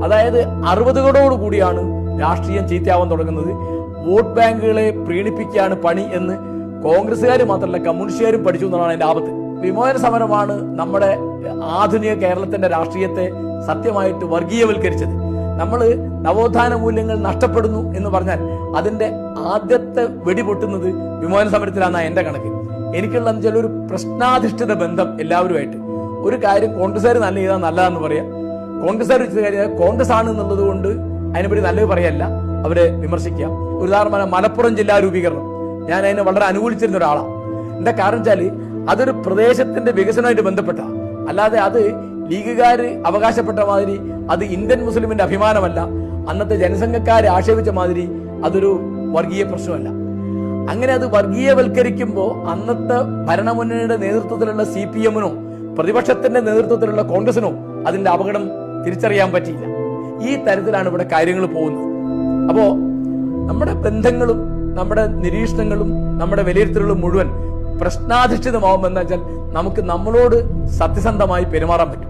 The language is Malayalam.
അതായത് 60കളോട് കൂടിയാണ് രാഷ്ട്രീയം ചീത്തയാവാൻ തുടങ്ങുന്നത്. വോട്ട് ബാങ്കുകളെ പ്രീണിപ്പിക്കുകയാണ് പണി എന്ന് കോൺഗ്രസ്സുകാർ മാത്രമല്ല കമ്മ്യൂണിസ്റ്റുകാരും പഠിച്ചു എന്നാണ് അതിന്റെ ആപത്ത്. വിമോചന സമരമാണ് നമ്മുടെ ആധുനിക കേരളത്തിന്റെ രാഷ്ട്രീയത്തെ സത്യമായിട്ട് വർഗീയവൽക്കരിച്ചത്. നമ്മൾ നവോത്ഥാന മൂല്യങ്ങൾ നഷ്ടപ്പെടുന്നു എന്ന് പറഞ്ഞാൽ അതിന്റെ ആദ്യത്തെ വെടിപൊട്ടുന്നത് വിമോചന സമരത്തിലാണെന്നാണ് എന്റെ കണക്ക്. എനിക്കുള്ള ഒരു പ്രശ്നാധിഷ്ഠിത ബന്ധം എല്ലാവരുമായിട്ട്. ഒരു കാര്യം കോൺഗ്രസ്സുകാർ നല്ല ചെയ്താൽ നല്ലതാന്ന് പറയാം, കോൺഗ്രസ്സുകാർ വെച്ച കാര്യം കോൺഗ്രസ് ആണ് എന്നുള്ളത് കൊണ്ട് അതിനെപ്പറ്റി നല്ലത് പറയല്ല, അവരെ വിമർശിക്കാം. ഒരു ഉദാഹരണം മലപ്പുറം ജില്ലാ രൂപീകരണം, ഞാൻ അതിനെ വളരെ അനുകൂലിച്ചിരുന്ന ഒരാളാണ്. എന്റെ കാരണം വെച്ചാൽ അതൊരു പ്രദേശത്തിന്റെ വികസനമായിട്ട് ബന്ധപ്പെട്ട, അല്ലാതെ അത് ലീഗുകാര് അവകാശപ്പെട്ട മാതിരി അത് ഇന്ത്യൻ മുസ്ലിമിന്റെ അഭിമാനമല്ല, അന്നത്തെ ജനസംഘക്കാരെ ആക്ഷേപിച്ച മാതിരി അതൊരു വർഗീയ പ്രശ്നമല്ല. അങ്ങനെ അത് വർഗീയവൽക്കരിക്കുമ്പോൾ അന്നത്തെ ഭരണമുന്നണിയുടെ നേതൃത്വത്തിലുള്ള CPM-നോ പ്രതിപക്ഷത്തിന്റെ നേതൃത്വത്തിലുള്ള കോൺഗ്രസിനോ അതിന്റെ അപകടം തിരിച്ചറിയാൻ പറ്റിയില്ല. ഈ തരത്തിലാണ് ഇവിടെ കാര്യങ്ങൾ പോകുന്നത്. അപ്പോ നമ്മുടെ ബന്ധങ്ങളും നമ്മുടെ നിരീക്ഷണങ്ങളും നമ്മുടെ വിലയിരുത്തലുകളും മുഴുവൻ പ്രശ്നാധിഷ്ഠിതമാവുമെന്ന് വെച്ചാൽ നമുക്ക് നമ്മളോട് സത്യസന്ധമായി പെരുമാറാൻ പറ്റും.